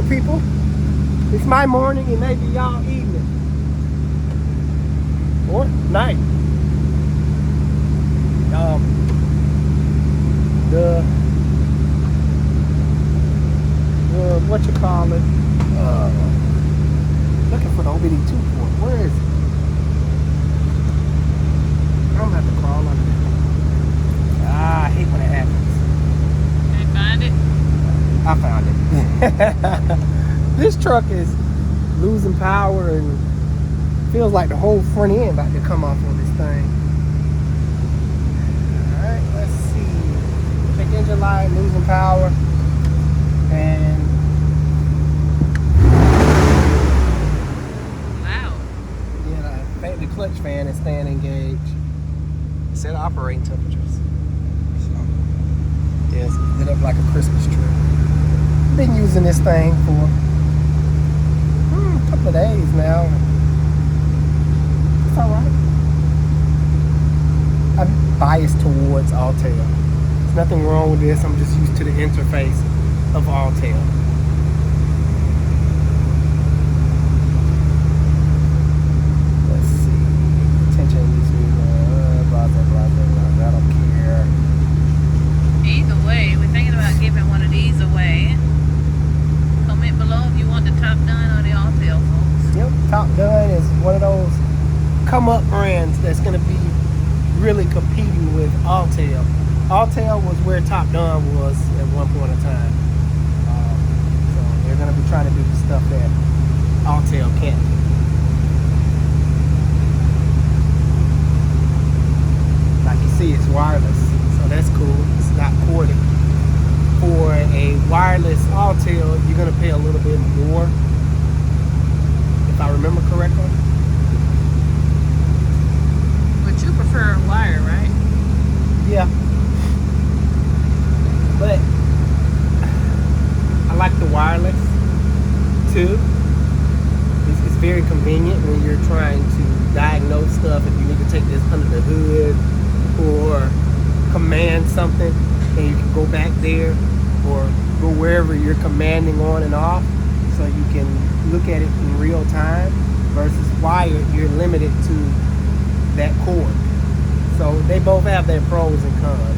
people. It's my morning and maybe y'all evening. Or night. What you call it? Looking for the OBD2 port. Where is it? I'm gonna have to crawl under it. I hate when it happens. Can't find it? I found it. This truck is losing power and feels like the whole front end about to come off on this thing. Alright, let's see. Check engine light, losing power. And Wow. yeah, the clutch fan is staying engaged. Set operating temperatures. So yeah, it's lit up like a Christmas tree. Been using this thing for a couple of days now. It's alright. I'm biased towards Altair. There's nothing wrong with this. I'm just used to the interface of Altair. Let's see. Attention needs to be blah, blah, blah, blah. I don't care. Either way, we're thinking about giving one of these away. Comment below if you want the Top Done or the Altair, folks. Yep, Top Done is one of those come up brands that's going to be really competing with Altair. Altair was where Top Done was at one point in time. So they're going to be trying to do the stuff that Altair can't do. Like you see, it's wireless, so that's cool. It's not corded. For a wireless Altair, you're going to pay a little bit more, if I remember correctly. But you prefer wire, right? Yeah. But I like the wireless too. It's very convenient when you're trying to diagnose stuff. If you need to take this under the hood or command something, and you can go back there or go wherever you're commanding on and off, so you can look at it in real time. Versus wired, you're limited to that cord. So they both have their pros and cons.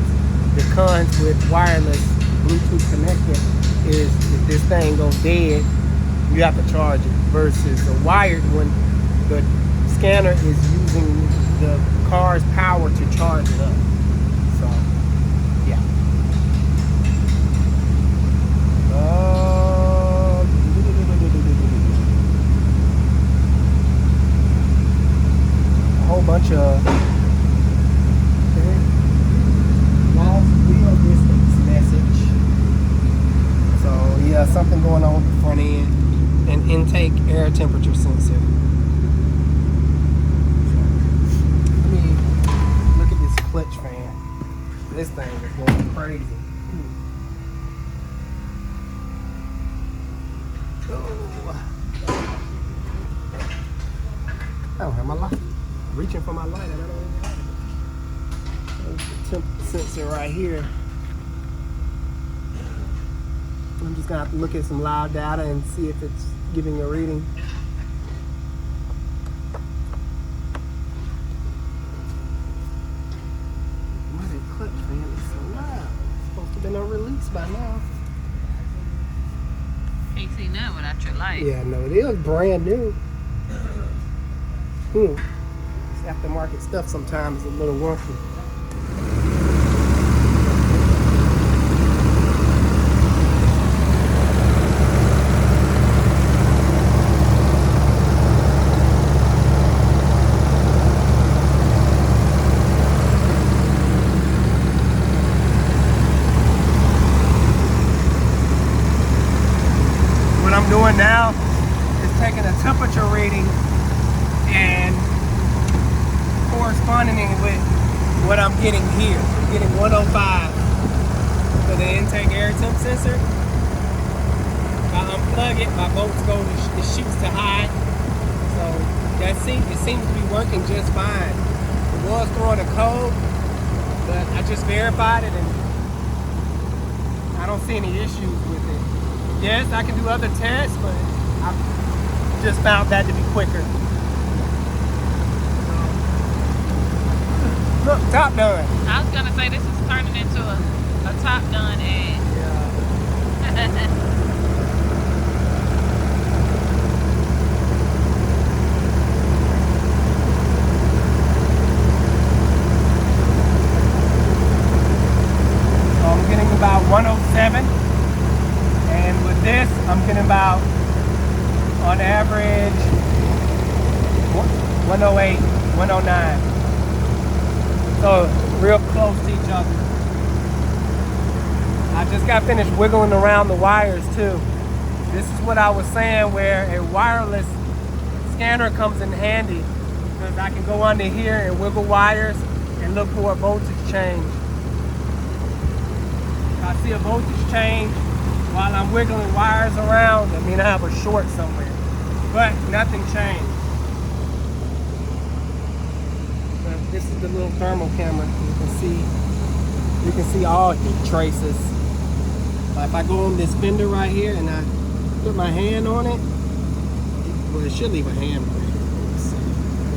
The cons with wireless Bluetooth connected is if this thing goes dead, you have to charge it. Versus a wired one, the scanner is using the car's power to charge it up. So, yeah. A whole bunch of lost wheel distance message. So yeah, something going on with the front end. An intake air temperature sensor. Let me look at this clutch fan. This thing is going crazy. I don't have my light. I'm reaching for my light and I don't even have it. There's the temp sensor right here. I'm just gonna have to look at some live data and see if it's giving a reading. Why that clutch fan is so loud? It's supposed to have been on release by now. Can't see none without your light. Yeah, no, it is brand new. This aftermarket stuff sometimes is a little wonky. What I'm doing now is taking a temperature reading and corresponding it with what I'm getting here. I'm getting 105 for the intake air temp sensor. If I unplug it, my bolts go to it shoots to high. So it seems to be working just fine. It was throwing a code, but I just verified it and I don't see any issues with it. Yes, I can do other tests, but I just found that to be quicker. Look, top done. I was gonna say this is turning into a top done ad. Yeah. I'm getting about 107, and with this I'm getting about on average 108, 109, so real close to each other. I just got finished wiggling around the wires too. This is what I was saying, where a wireless scanner comes in handy, because I can go under here and wiggle wires and look for a voltage change. I see a voltage change while I'm wiggling wires around, I mean I have a short somewhere, but nothing changed. But this is the little thermal camera. You can see all heat traces. If I go on this fender right here and I put my hand on it, well, it should leave a handprint.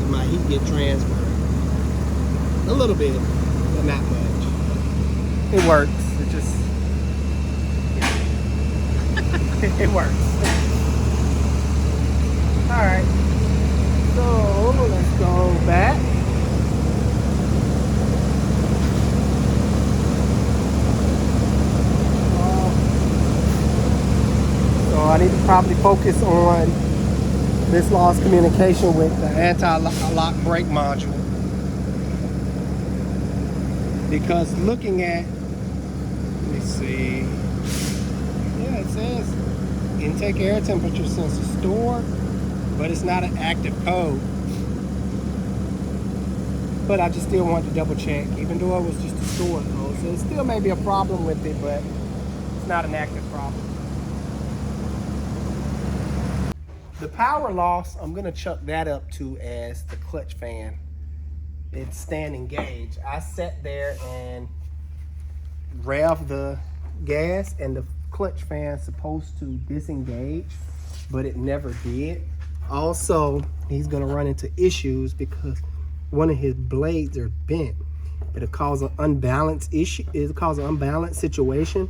And my heat get transferred a little bit, but not much. It works. It just, it works. All right, so let's go back. So I need to probably focus on this lost communication with the anti-lock brake module. Because looking at, let me see, yeah, it says intake air temperature sensor stored, but it's not an active code. But I just still want to double check, even though it was just a stored code. So it still may be a problem with it, but it's not an active problem. The power loss, I'm gonna chuck that up to as the clutch fan. It's standing gauge. I sat there and rev the gas, and the clutch fan's supposed to disengage, but it never did. Also, he's gonna run into issues because one of his blades are bent. It'll cause an unbalanced issue. It'll cause an unbalanced situation,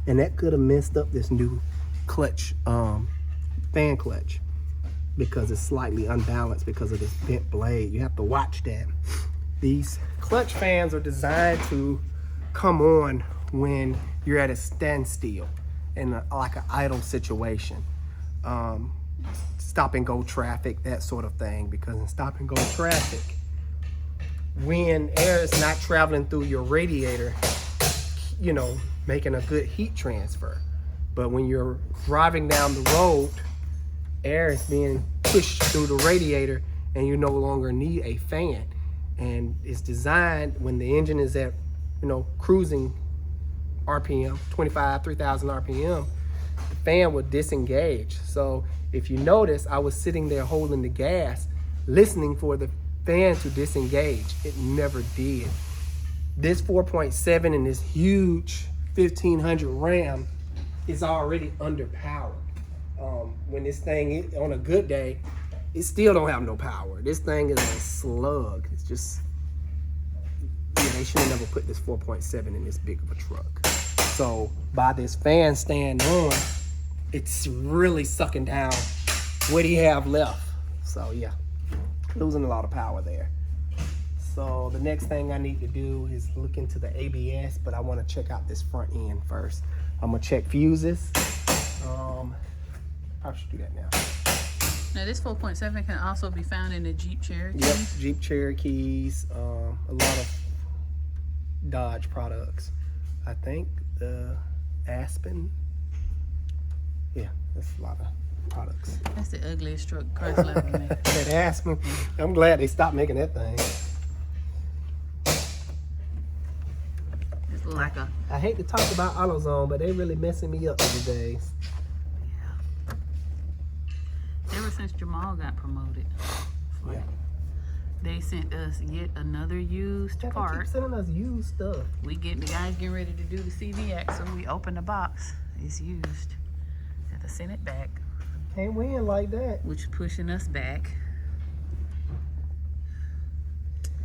and that could have messed up this new clutch, fan clutch, because it's slightly unbalanced because of this bent blade. You have to watch that. These clutch fans are designed to come on when you're at a standstill in like an idle situation. Stop and go traffic, that sort of thing, because in stop and go traffic, when air is not traveling through your radiator, you know, making a good heat transfer. But when you're driving down the road, air is being pushed through the radiator and you no longer need a fan. And it's designed when the engine is at, you know, cruising RPM, 3,000 RPM, the fan will disengage. So if you notice, I was sitting there holding the gas, listening for the fan to disengage. It never did. This 4.7 and this huge 1500 RAM is already underpowered. When this thing, on a good day, it still don't have no power. This thing is a slug. It's just, yeah, they should have never put this 4.7 in this big of a truck. So by this fan stand on, it's really sucking down what he have left. So yeah, losing a lot of power there. So the next thing I need to do is look into the ABS, but I want to check out this front end first. I'm gonna check fuses. I should do that now. Now this 4.7 can also be found in the Jeep Cherokee. Yep, Jeep Cherokees, a lot of Dodge products. I think the Aspen. Yeah, that's a lot of products. That's the ugliest truck Chrysler ever made. That Aspen. I'm glad they stopped making that thing. It's like a. I hate to talk about AutoZone, but they really messing me up these days. Ever since Jamal got promoted, Yeah. they sent us yet another used They part. keep sending us used stuff. The guys getting ready to do the CVX, so we open the box. It's used. to send it back, Can't win like that. which is pushing us back.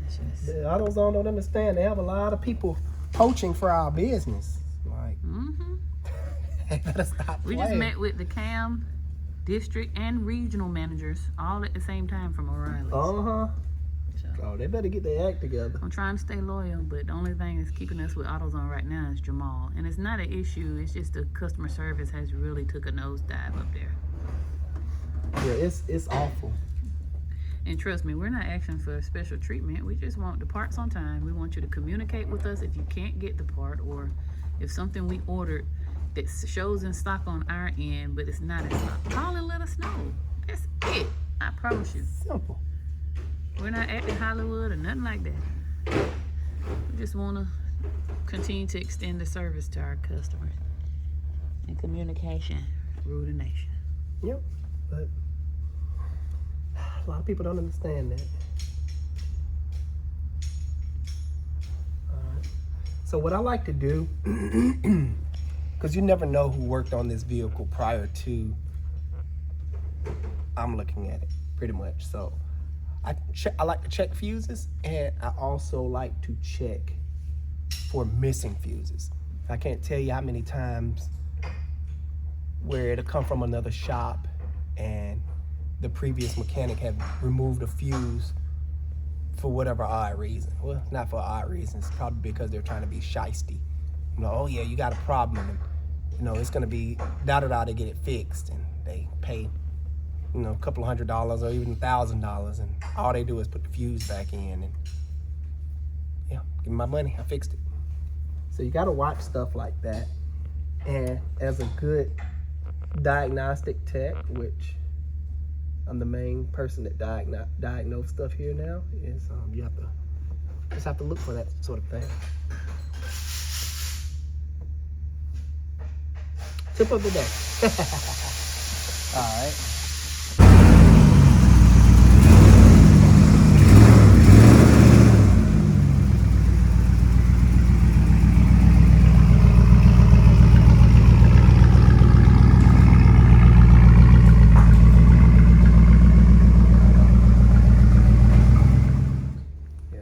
It's just, The AutoZone don't understand. They have a lot of people poaching for our business. Like, they better stop we playing. just met with the CAM district and regional managers all at the same time from O'Reilly's. Uh-huh. So, Oh, they better get their act together. I'm trying to stay loyal, but the only thing that's keeping us with AutoZone right now is Jamal. And it's not an issue, it's just the customer service has really took a nosedive up there. Yeah, it's awful. And trust me, we're not asking for special treatment. We just want the parts on time. We want you to communicate with us if you can't get the part, or if something we ordered that shows in stock on our end, but it's not in stock. Call and let us know. That's it. I promise you. Simple. We're not acting Hollywood or nothing like that. We just want to continue to extend the service to our customers. And communication rule the nation. Yep. But a lot of people don't understand that. Alright. So what I like to do, because you never know who worked on this vehicle prior to I'm looking at it, pretty much. So I like to check fuses, and I also like to check for missing fuses. I can't tell you how many times where it'll come from another shop and the previous mechanic had removed a fuse for whatever odd reason. Well, not for odd reasons, probably because they're trying to be shysty. You know, oh yeah, you got a problem, and you know, it's gonna be da-da-da to get it fixed, and they pay, you know, a couple $100 or even $1,000, and all they do is put the fuse back in, and yeah, give me my money, I fixed it. So you gotta watch stuff like that. And as a good diagnostic tech, which I'm the main person that diagnose stuff here now, is you just have to look for that sort of thing. Tip of the day. All right.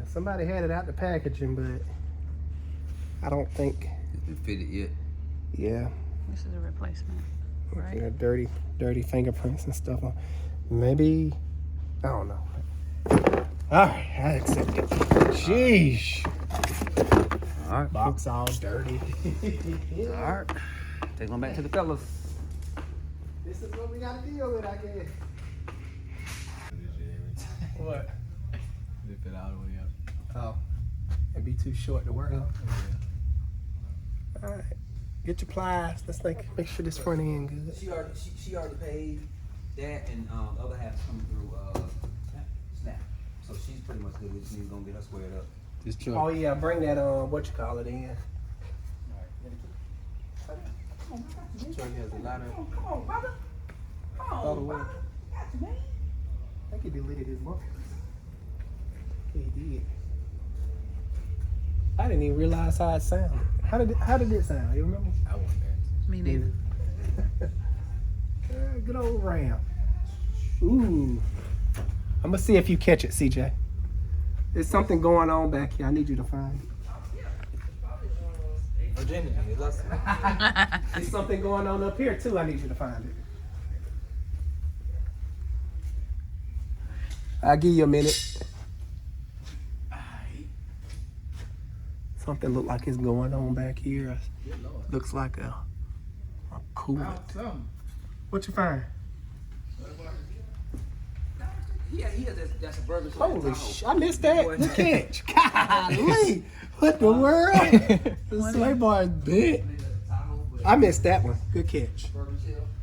Somebody had it out the packaging, but I don't think it fitted yet. Yeah. This is a replacement, right? Yeah, dirty fingerprints and stuff. Maybe, I don't know. All right, I accept it. Sheesh. All right. Box all dirty. All right. Take one back to the fellas. This is what we got to deal with, I guess. What? Lift it all the way up. Oh, it'd be too short to work on. Yeah. All right, get your pliers. Let's make sure this front end good. She already paid that, and the other half's coming through Snap. So she's pretty much good. We just need to go get her squared up. Just chill. Oh yeah, bring that what you call it in. Johnny has a lot of. Come on, brother. Come on, brother. Got you, man. I think he deleted his book. Yeah, he did. I didn't even realize how it sounded. How did it sound? You remember? I wasn't there. Me neither. Good old Ram. Ooh. I'm gonna see if you catch it, CJ. There's something going on back here. I need you to find it. Virginia, There's something going on up here too. I need you to find it. I'll give you a minute. Something look like it's going on back here. Looks like a coolant. What you find? Yeah, that's a burger. Holy sh! I missed that. Good catch. Golly, what the world? The sway bar is big. I missed that one. Good catch.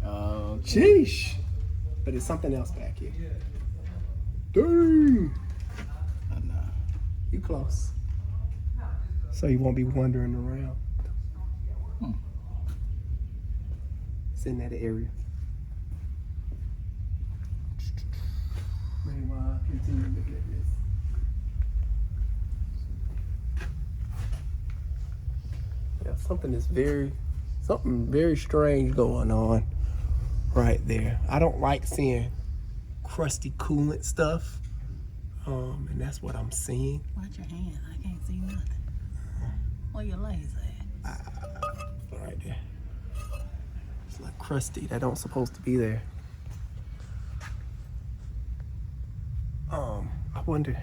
Sheesh. But it's something else back here. Dang. You close. So you won't be wandering around. It's in that area. Meanwhile, continue looking at this. Yeah, something very strange going on right there. I don't like seeing crusty coolant stuff, and that's what I'm seeing. Watch your hand. I can't see nothing. Where your legs at? Right there. It's like crusty. That don't supposed to be there. I wonder,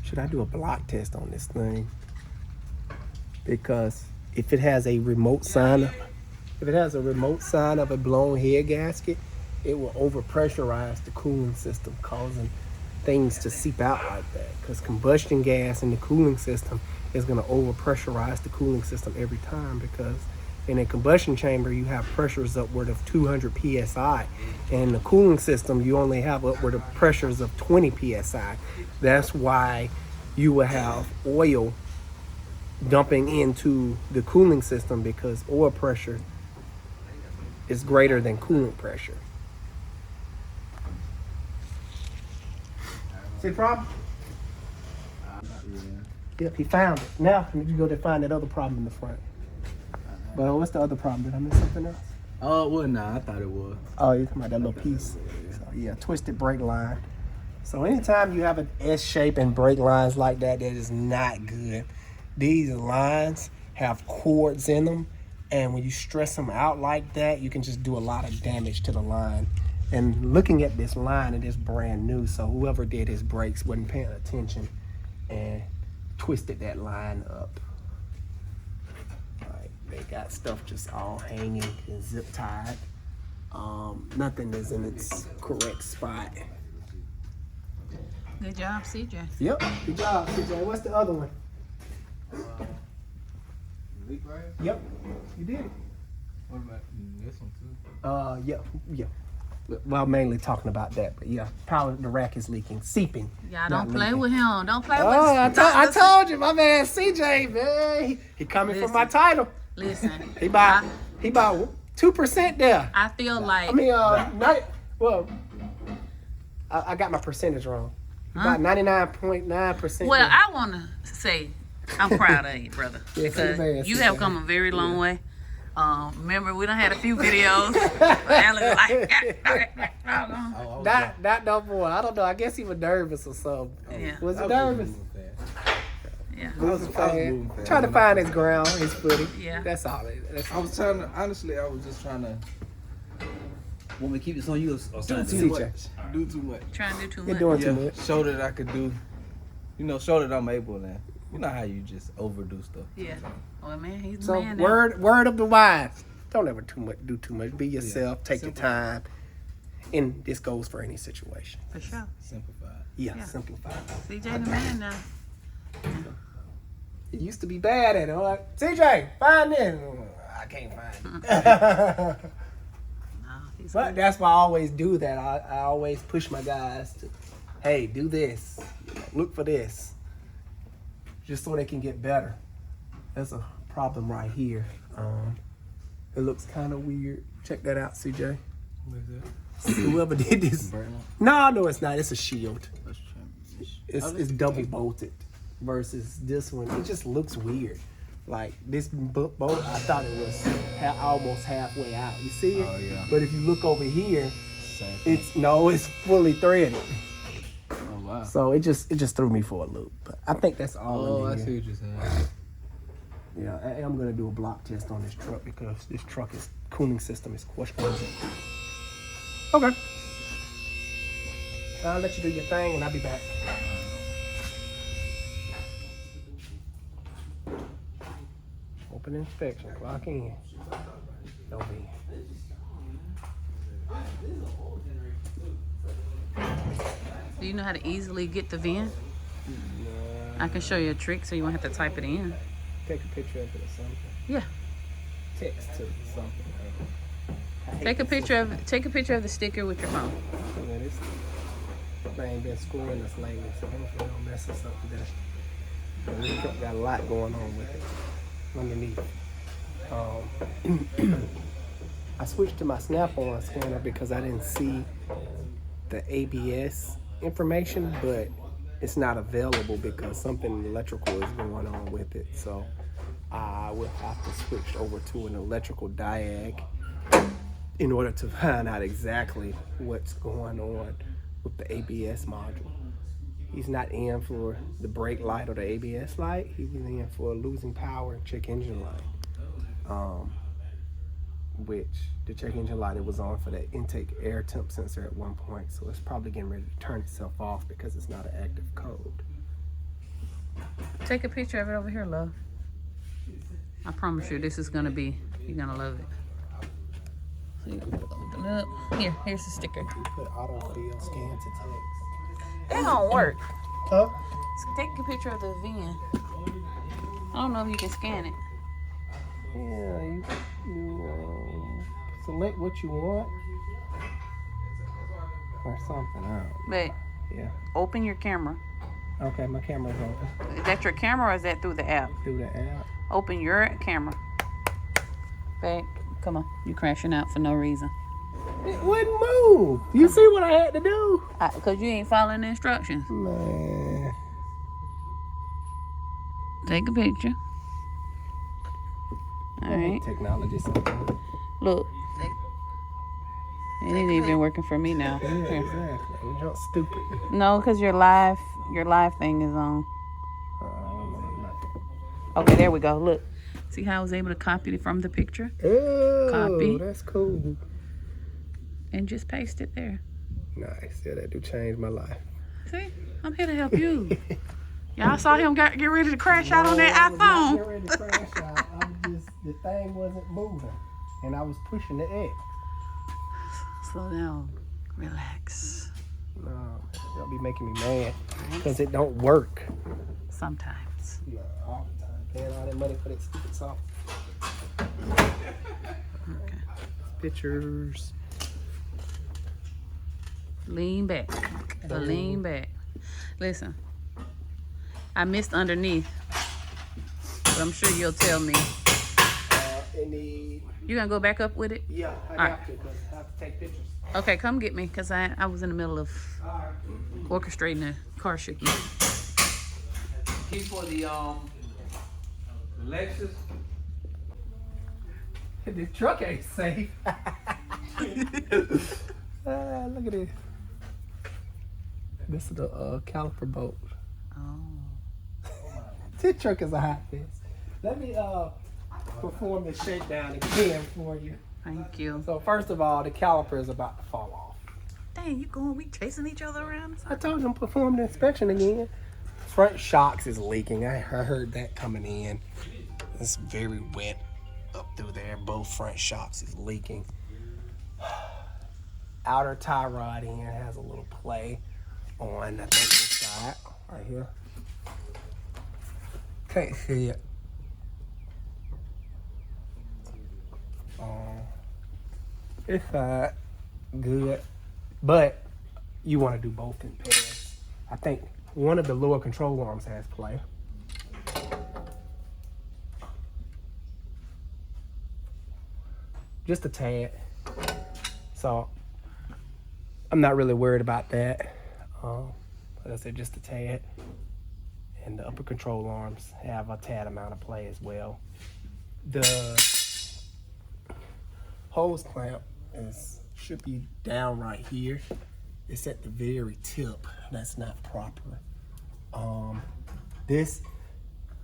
should I do a block test on this thing? Because if it has a remote sign, of a blown head gasket, it will overpressurize the cooling system, causing things to seep out like that. Because combustion gas in the cooling system is going to overpressurize the cooling system every time, because in a combustion chamber you have pressures upward of 200 psi. In the cooling system you only have upward of pressures of 20 psi. That's why you will have oil dumping into the cooling system, because oil pressure is greater than coolant pressure. See the problem? Yep, he found it. Now I need to go to find that other problem in the front. But what's the other problem? Did I miss something else? Oh, well, nah, I thought it was. Oh, you're talking about that little piece. So, yeah, twisted brake line. So anytime you have an S shape and brake lines like that, that is not good. These lines have cords in them, and when you stress them out like that, you can just do a lot of damage to the line. And looking at this line, it is brand new, so whoever did his brakes wasn't paying attention and twisted that line up. They got stuff just all hanging and zip tied. Nothing is in its correct spot. Good job, CJ. Yep, good job, CJ. What's the other one? Leak right? Yep, you did it. What about this one too? Yeah. Well, mainly talking about that, but yeah, probably the rack is leaking, seeping. Y'all not don't play leaking. with him. Don't play with I told you, my man CJ, man, he coming for my title. Listen. He about 2% there. I feel like. I mean, I got my percentage wrong. About 99.9%. Well, I want to say I'm proud of you, brother. Yeah, Because you have come a very long way. Remember, we done had a few videos. Alex like, Not no more. I don't know. I guess he was nervous or something. Yeah. Was he nervous? Yeah. Trying to find his ground, his footing. Yeah. That's all. I was trying to, honestly, I was just trying to. Want me to keep this on you or Do something? too much. Do too much. Trying to do too You're much. doing too much. Show that I could do, show that I'm able now. You know how you just overdo stuff. Yeah. Well, man, he's the So man now. word of the wise. Don't ever do too much. Be yourself. Take your time. And this goes for any situation. For sure. Simplified. Yeah, Yeah. simplify. CJ the man now. It used to be bad at it. I'm like, CJ, find this. I can't find it. No, he's But good. that's why I always do that. I always push my guys to, hey, do this. Look for this. Just so they can get better. That's a problem right here. It looks kind of weird. Check that out, CJ. What is that? Whoever did this. No, it's not. It's a shield. It's double bolted versus this one. It just looks weird. Like this bolt, I thought it was almost halfway out. You see it? Oh, yeah. But if you look over here, it's fully threaded. Oh, wow. So it just threw me for a loop. But I think that's all. Oh, in I here. see what you're saying. Yeah, I'm gonna do a block test on this truck because this truck's cooling system is questionable. Okay. I'll let you do your thing and I'll be back. Open inspection, clock in. Don't be. Do you know how to easily get the VIN? I can show you a trick so you won't have to type it in. Take a picture of it or something. Yeah. Text to something. Take a picture of the sticker with your phone. Yeah, this thing been screwing us lately, so hopefully don't mess us up today. But this truck got a lot going on with it underneath. I switched to my Snap-on scanner because I didn't see the ABS information, but it's not available because something electrical is going on with it. So I will have to switch over to an electrical diag in order to find out exactly what's going on with the ABS module. He's not in for the brake light or the ABS light. He was in for losing power and check engine light. Which the check engine light, it was on for the intake air temp sensor at one point, so it's probably getting ready to turn itself off because it's not an active code. Take a picture of it over here, love. I promise you, this is gonna be, you're gonna love it. So you open up. Here's the sticker. You put autofill scan to text. That don't work. Huh? Take a picture of the VIN. I don't know if you can scan it. Yeah, you select what you want or something. I don't know. But Yeah. open your camera. Okay, my camera's open. Is that your camera or is that through the app? Through the app. Open your camera. Babe, come on. You crashing out for no reason. It wouldn't move. You see what I had to do? Because you ain't following the instructions. Man. Take a picture. All right. Technology something. Look. It ain't even working for me now. Yeah, Here. exactly. You're not stupid. No, because your live thing is on. I don't know nothing. Okay, there we go. Look. See how I was able to copy it from the picture? Oh, Copy. that's cool. And just paste it there. Nice. Yeah, that do change my life. See? I'm here to help you. Y'all saw him get ready to crash out on that I was not iPhone. getting ready to crash out. I was just, the thing wasn't moving. And I was pushing the X. Slow down. Relax. No, that'll be making me mad. Because it don't work. Sometimes. No, all the time. Paying all that money for that stupid software. Okay. Pictures. Lean back. So lean back. Listen. I missed underneath. But I'm sure you'll tell me. You gonna go back up with it? Yeah, I All got to because I have to take pictures. Okay, come get me, because I was in the middle of orchestrating a car shipment. Key for the Lexus. This truck ain't safe. Look at this. This is the caliper bolt. Oh. This truck is a hot mess. Let me perform the shakedown again for you. Thank you. So first of all, the caliper is about to fall off. Dang, we chasing each other around? I told you I'm performing the inspection again. Front shocks is leaking. I heard that coming in. It's very wet up through there. Both front shocks is leaking. Outer tie rod in has a little play on, I think, this side right here. Can't see it. It's good, but you want to do both in pairs. I think one of the lower control arms has play. Just a tad. So I'm not really worried about that. Like I said, just a tad. And the upper control arms have a tad amount of play as well. The hose clamp should be down right here. It's at the very tip. That's not proper. This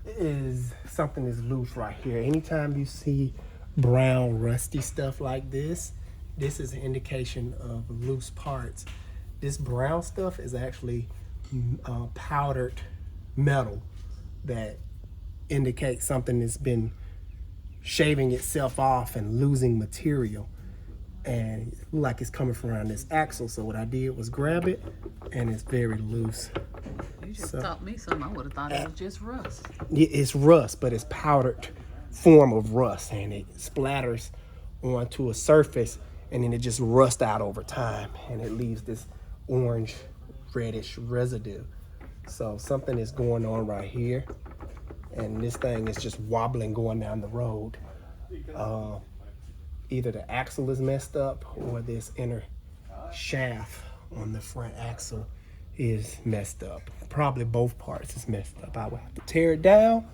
is something that's loose right here. Anytime you see brown rusty stuff like this is an indication of loose parts. This brown stuff is actually powdered metal that indicates something that's been shaving itself off and losing material, and it looked like it's coming from around this axle. So what I did was grab it, and it's very loose. You just taught me something. I would have thought it was just rust. It's rust, but it's powdered form of rust, and it splatters onto a surface, and then it just rusts out over time, and it leaves this orange reddish residue. So something is going on right here, and this thing is just wobbling going down the road. Either the axle is messed up or this inner shaft on the front axle is messed up. Probably both parts is messed up. I would have to tear it down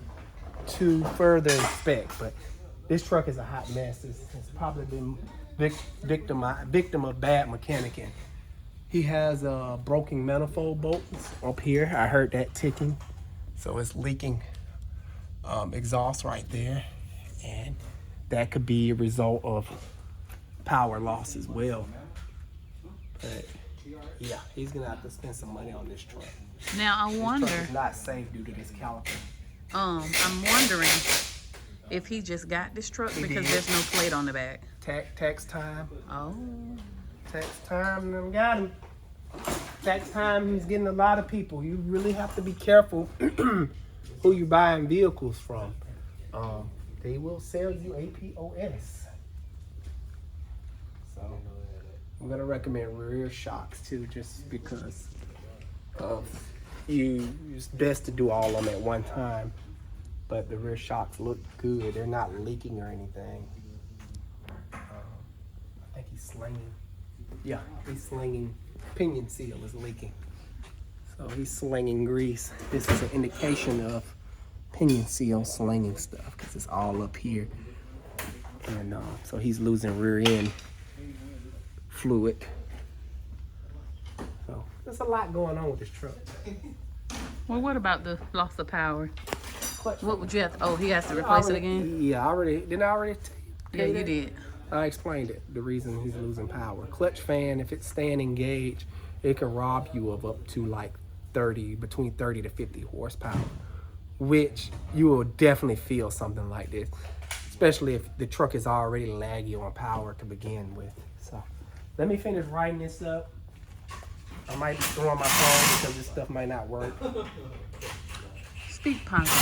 to further inspect, but this truck is a hot mess. It's probably been victim of bad mechanicing. He has broken manifold bolts up here. I heard that ticking, so it's leaking exhaust right there, and that could be a result of power loss as well. But yeah, he's gonna have to spend some money on this truck. Now I This wonder. truck is not safe due to this caliper. I'm wondering if he just got this truck because there's no plate on the back. Tax time. Oh. Tax time, them got him. Tax time, he's getting a lot of people. You really have to be careful who you buying vehicles from. They will sell you APOS. So I'm gonna recommend rear shocks too, just because of it's best to do all of them at one time. But the rear shocks look good. They're not leaking or anything. I think he's slinging. Yeah, he's slinging. Pinion seal is leaking. So he's slinging grease. This is an indication of pinion seal slinging stuff because it's all up here. And so he's losing rear end fluid. So there's a lot going on with this truck. Well, what about the loss of power? Clutch What would you have to, oh, he has to replace it again? Yeah, I already tell Yeah, you you that? did. I explained it, the reason he's losing power. Clutch fan, if it's staying engaged, it can rob you of up to like between 30 to 50 horsepower, which you will definitely feel something like this, especially if the truck is already laggy on power to begin with. So let me finish writing this up. I might be throwing my phone because this stuff might not work. Speak positive.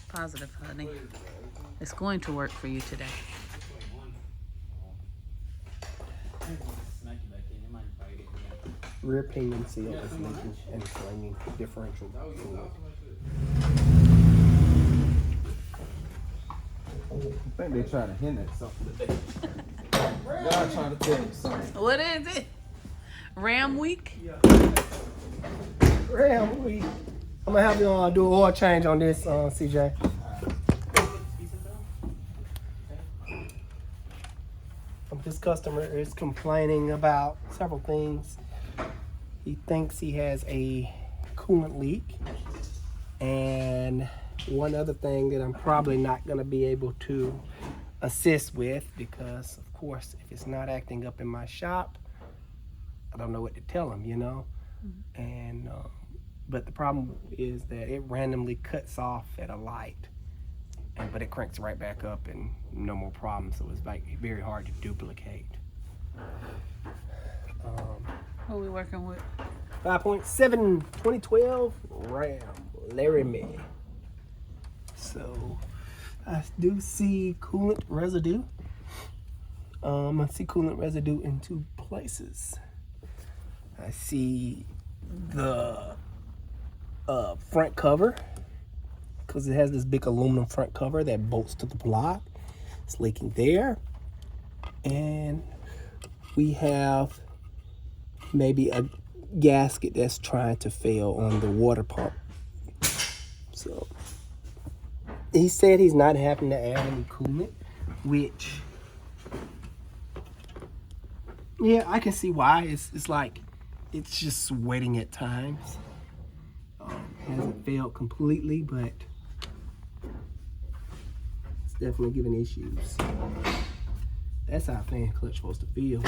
Positive, honey. It's going to work for you today. Rear pinion seal is leaking and slinging differential fluid. I think they're trying to hint at something. Y'all trying to tell me something. What is it? Ram week? Ram week. I'm gonna have you do an oil change on this, CJ. This customer is complaining about several things. He thinks he has a coolant leak, and one other thing that I'm probably not going to be able to assist with because, of course, if it's not acting up in my shop, I don't know what to tell him, you know. And but the problem is that it randomly cuts off at a light. But it cranks right back up and no more problems. So it's like very hard to duplicate. What are we working with? 5.7 2012 Ram Laramie. So I do see coolant residue. I see coolant residue in two places. I see the front cover, because it has this big aluminum front cover that bolts to the block. It's leaking there. And we have maybe a gasket that's trying to fail on the water pump. So he said he's not having to add any coolant, which, yeah, I can see why. It's like it's just sweating at times. Hasn't failed completely, but it's definitely giving issues. That's how a fan clutch is supposed to feel.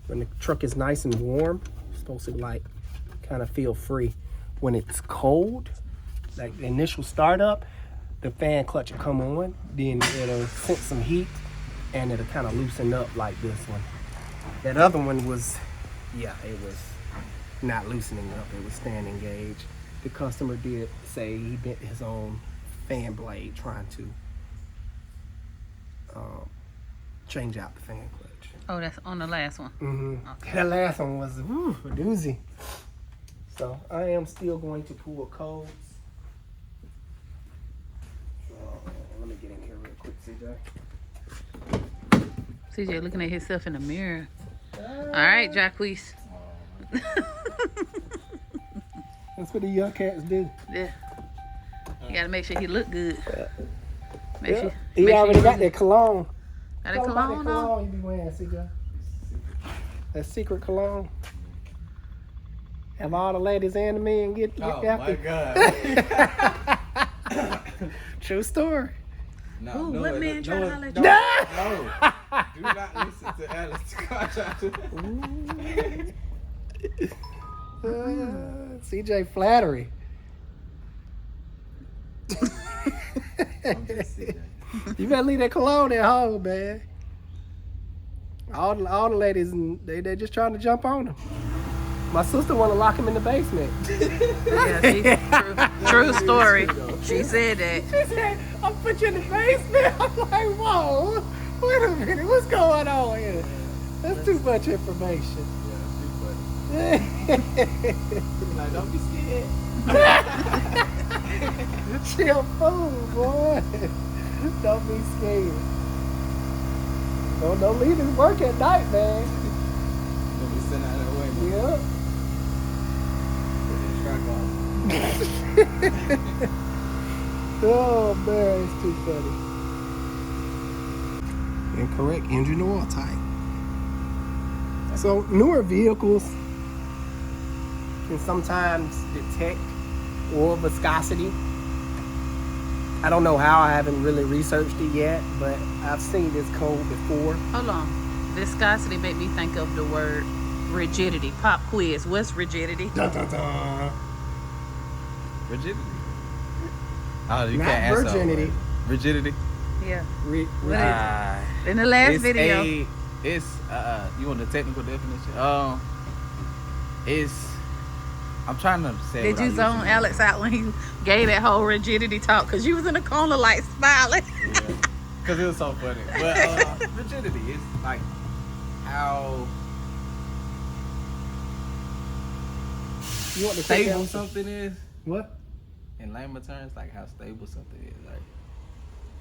When the truck is nice and warm, it's supposed to like kind of feel free. When it's cold, like the initial startup, the fan clutch will come on, then it'll sense some heat and it'll kind of loosen up like this one. That other one was, yeah, it was not loosening up, it was staying engaged. The customer did say he bent his own fan blade trying to change out the fan clutch. Oh, that's on the last one. Okay. That last one was a doozy. So I am still going to pull codes. Let me get in here real quick, CJ. CJ looking at himself in the mirror. All right, Jacquees. That's what the young cats do. Yeah. You gotta make sure he look good. Make Yeah. sure, He make already sure got that cologne. Got a Tell 'em about cologne that on? cologne you be wearing, CJ. That secret cologne. Have all the ladies and me and get Oh after. my God. True story. No, Ooh, no, what it- man trying no, to holler at no, you? no. Do not listen to Alex. CJ flattery. I'm just CJ. You better leave that cologne at home, man. All the ladies, they just trying to jump on him. My sister want to lock him in the basement. Yeah, true story. She said that. She said, I'll put you in the basement. I'm like, whoa, wait a minute, what's going on here? That's too much information. Yeah, she's funny. Like, don't be scared. Chill fool, boy. Don't be scared. Don't leave his work at night, man. Don't be sitting out that way, man. Yep. Put that strike on. Oh man, it's too funny. Incorrect engine oil type. So newer vehicles can sometimes detect oil viscosity. I don't know how, I haven't really researched it yet, but I've seen this code before. Hold on. Viscosity made me think of the word rigidity. Pop quiz. What's rigidity? Dun, dun, dun. Rigidity. Oh, you Not can't answer. virginity. Rigidity. Yeah. Re- What re- is In the last It's video. It's you want the technical definition? It's. I'm trying to say. Did you zone Alex out when he gave that whole rigidity talk? Because you was in the corner like smiling. Yeah. Because it was so funny. But rigidity is like how You want to take stable out something is. what? In layman terms, like how stable something is. Like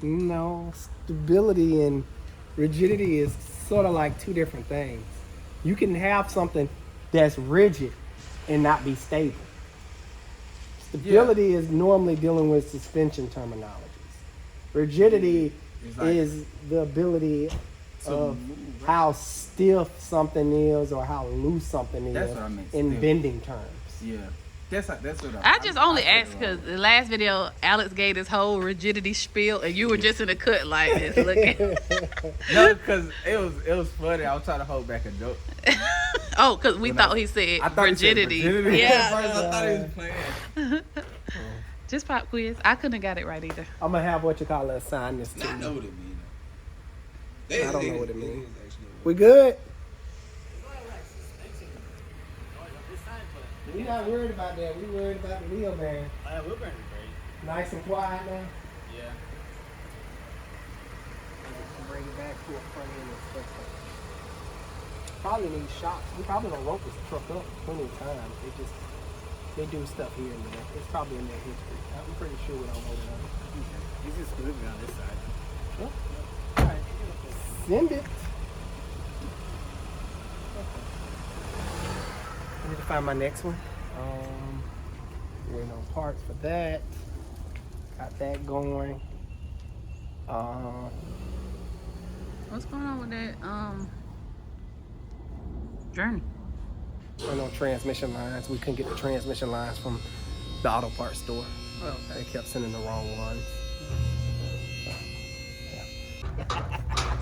No, stability and rigidity is sort of like two different things. You can have something that's rigid and not be stable. Stability is normally dealing with suspension terminologies. Rigidity It's like- is the ability To of move, right? how stiff something is or how loose something That's is what I meant, in stiff. bending terms. yeah, that's what I just only said it asked wrong. because the last video, Alex gave this whole rigidity spiel, and you were just in the cut like this, looking. No, because it was funny. I was trying to hold back a joke. Oh, because we When thought I- he said I thought he said rigidity. rigidity. At Yeah. first, I thought he was playing. Just pop quiz. I couldn't have got it right either. I'm gonna have what you call assign this to I know you. what it means. I don't know what it means. We good? We're not worried about that. We worried about the wheel, man. We're going to be great. Nice and quiet now. Yeah. Bring it back to a front end and stuff. Probably need shocks. We probably gonna rope this truck up plenty of times. They do stuff here and there. It's probably in their history. I'm pretty sure we don't hold it on. You just move me on this side. Well, all right. Send it. I need to find my next one. Waiting on parts for that. Got that going. What's going on with that journey? Waiting on transmission lines. We couldn't get the transmission lines from the auto parts store. Oh, They kept sending the wrong ones.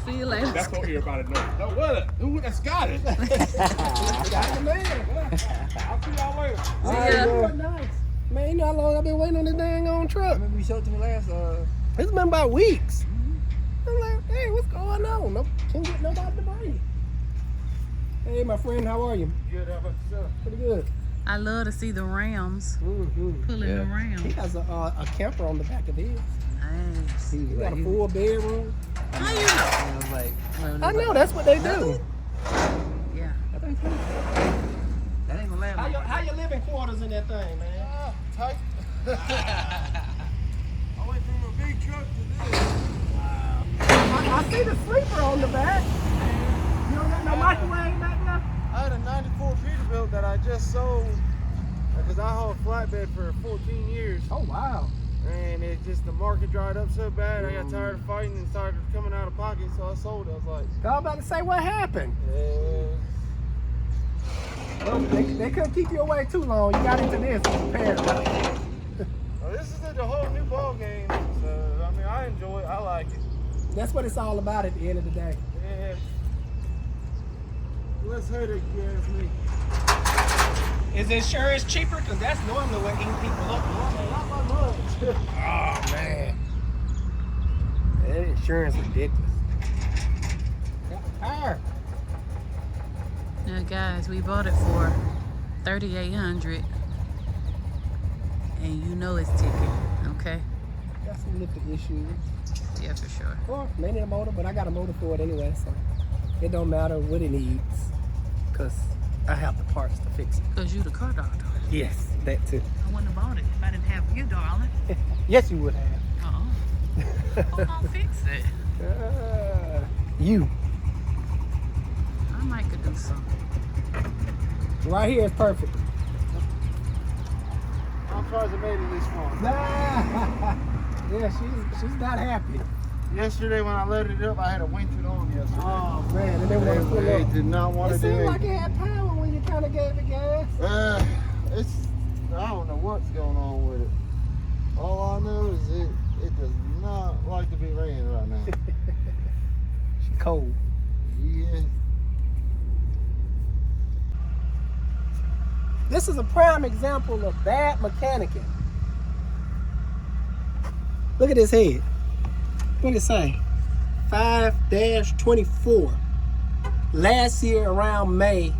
see you later. That's what everybody knows. No, what? Who that's got it? Got the man. I'll see y'all later. All ya. right, yeah. Nice. Man, you know how long I've been waiting on this dang on truck? Remember you showed it to me last. It's been about weeks. I'm like, hey, what's going on? No, can't get nobody to bring it. Hey, my friend, how are you? Good. How about yourself? Pretty good. I love to see the Rams Mm-hmm. pulling the Yeah. He Rams. has a camper on the back of his. Nice. He got a full bedroom. How you know? I know, that's what they do. Yeah. That ain't gonna land. How your living quarters in that thing, man? Tight. I went from a big truck to this. I see the sleeper on the back. You don't got no microwave back there? I had a 94 Peterbilt that I just sold because I hauled flatbed for 14 years. Oh, wow. And it just, the market dried up so bad, I got tired of fighting and started coming out of pocket, so I sold it. I was like, I was about to say, what happened? yeah. Well, they couldn't keep you away too long. You got into this and prepared. Well, this is a whole new ball game, so I mean, I enjoy it. I like it. That's what it's all about at the end of the day. Yeah. Let's hurt it, you ask me. Is insurance cheaper? Because that's normally what eating people up. Not by much. Oh, man. That insurance ridiculous. Got a tire. Now, guys, we bought it for $3,800, and you know it's ticking. Okay. Got some lifting issues. Yeah, for sure. Well, maybe a motor, but I got a motor for it anyway, so it don't matter what it needs, because I have the parts to fix it. Because you the car doctor. Yes, that too. I wouldn't have bought it if I didn't have you, darling. Yes, you would have. Uh-oh. Who gonna fix it? You. I might could do something. Right here is perfect. I'm surprised I made it this far. Yeah, she's not happy. Yesterday when I loaded it up, I had to winch it on yesterday. Oh man, and then want to pull They up. did not want It to do seemed it. like it had power when you kind of gave it gas. I don't know what's going on with it. All I know is it does not like to be ran right now. She's cold. Yeah. This is a prime example of bad mechanicking. Look at this head. What did it say? 5-24. Last year around May,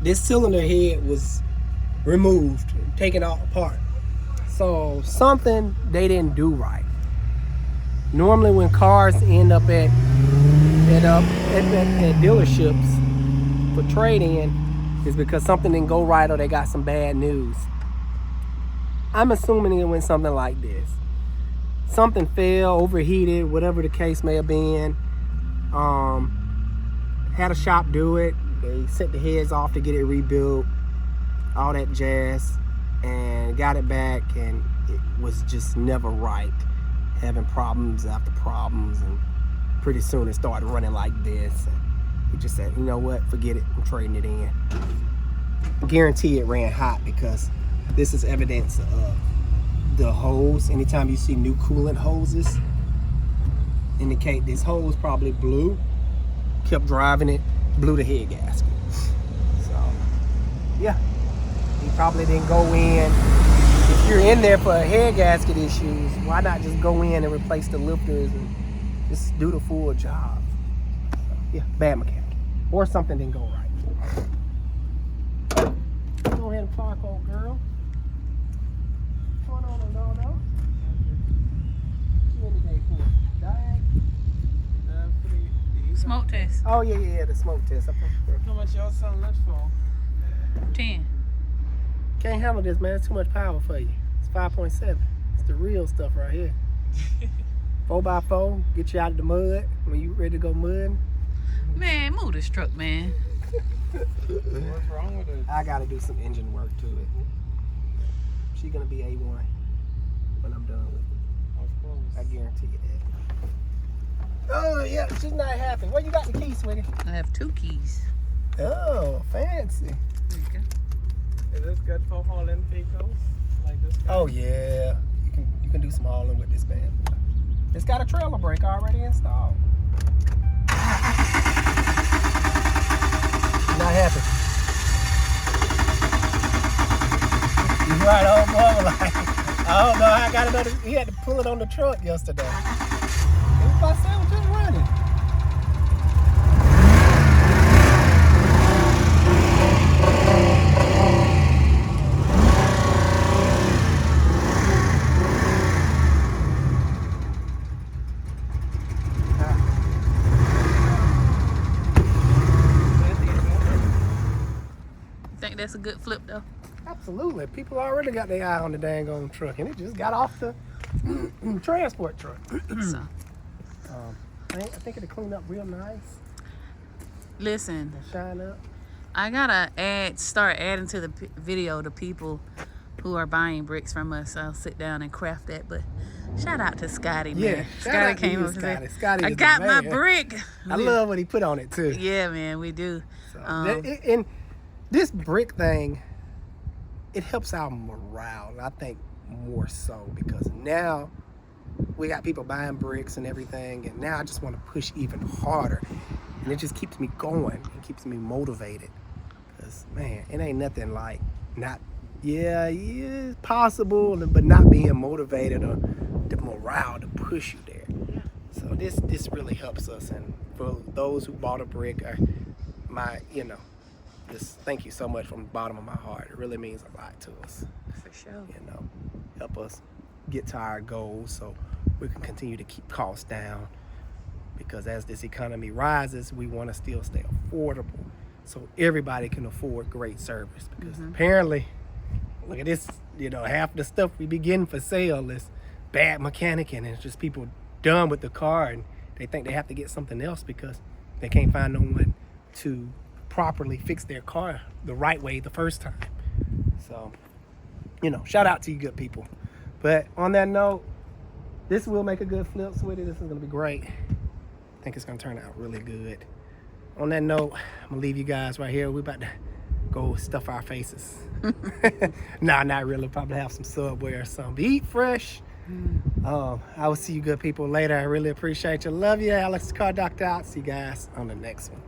this cylinder head was removed, taken all apart. So something they didn't do right. Normally when cars end up at dealerships for trade-in, is because something didn't go right or they got some bad news. I'm assuming it went something like this. Something fell, overheated, whatever the case may have been. Had a shop do it. They set the heads off to get it rebuilt, all that jazz, and got it back, and it was just never right. Having problems after problems, and pretty soon it started running like this. And we just said, you know what, forget it, I'm trading it in. Guarantee it ran hot, because this is evidence of the hose. Anytime you see new coolant hoses, indicate this hose probably blew, kept driving it, blew the head gasket. So, yeah, he probably didn't go in. If you're in there for head gasket issues, why not just go in and replace the lifters and just do the full job? So, yeah, bad mechanic. Or something didn't go right. Go ahead and park, old girl. What's going on, Ronaldo? What you in today for? Diag? Smoke test. Oh, yeah, the smoke test. How much y'all selling this for? 10. Can't handle this, man. It's too much power for you. It's 5.7. It's the real stuff right here. 4x4, get you out of the mud when you ready to go mudding. Man, move this truck, man. What's wrong with it? I gotta do some engine work to it. She's gonna be A1 when I'm done with it. Of course. I guarantee you that. Oh yeah, she's not happy. Where you got the keys, sweetie? I have 2 keys. Oh, fancy. There you go. Is this good for hauling vehicles? Like this guy? Oh yeah, you can do some hauling with this bad boy. It's got a trailer brake already installed. Not happy. He's right, old boy was like, I don't know how I got another. He had to pull it on the truck yesterday. It was about 7 just running. Think that's a good flip, though? Absolutely. People already got their eye on the dang old truck, and it just got off the transport truck. So, I think it'll clean up real nice listen, and shine up. I gotta start adding to the video the people who are buying bricks from us. I'll sit down and craft that. But shout out to Scotty, man. Yeah, shout Scotty out to came you, up and Scotty. said, Scotty I is the got my man. brick. I love what he put on it too. Yeah, man, we do. So, and this brick thing, it helps our morale. I think more so because now we got people buying bricks and everything, and now I just want to push even harder, and it just keeps me going. It keeps me motivated. Cause man, it ain't nothing like not. Yeah, it's possible, but not being motivated or the morale to push you there. So this really helps us, and for those who bought a brick, just thank you so much from the bottom of my heart. It really means a lot to us. For sure. Help us get to our goals so we can continue to keep costs down. Because as this economy rises, we want to still stay affordable so everybody can afford great service. Because apparently, look at this, half the stuff we be getting for sale is bad mechanic, and it's just people done with the car and they think they have to get something else because they can't find no one to properly fix their car the right way the first time. So, shout out to you good people. But on that note, this will make a good flip, sweetie. This is going to be great. I think it's going to turn out really good. On that note, I'm going to leave you guys right here. We're about to go stuff our faces. Nah, not really. Probably have some Subway or something. Eat fresh. I will see you good people later. I really appreciate you. Love you. Alex, Car Doctor out. See you guys on the next one.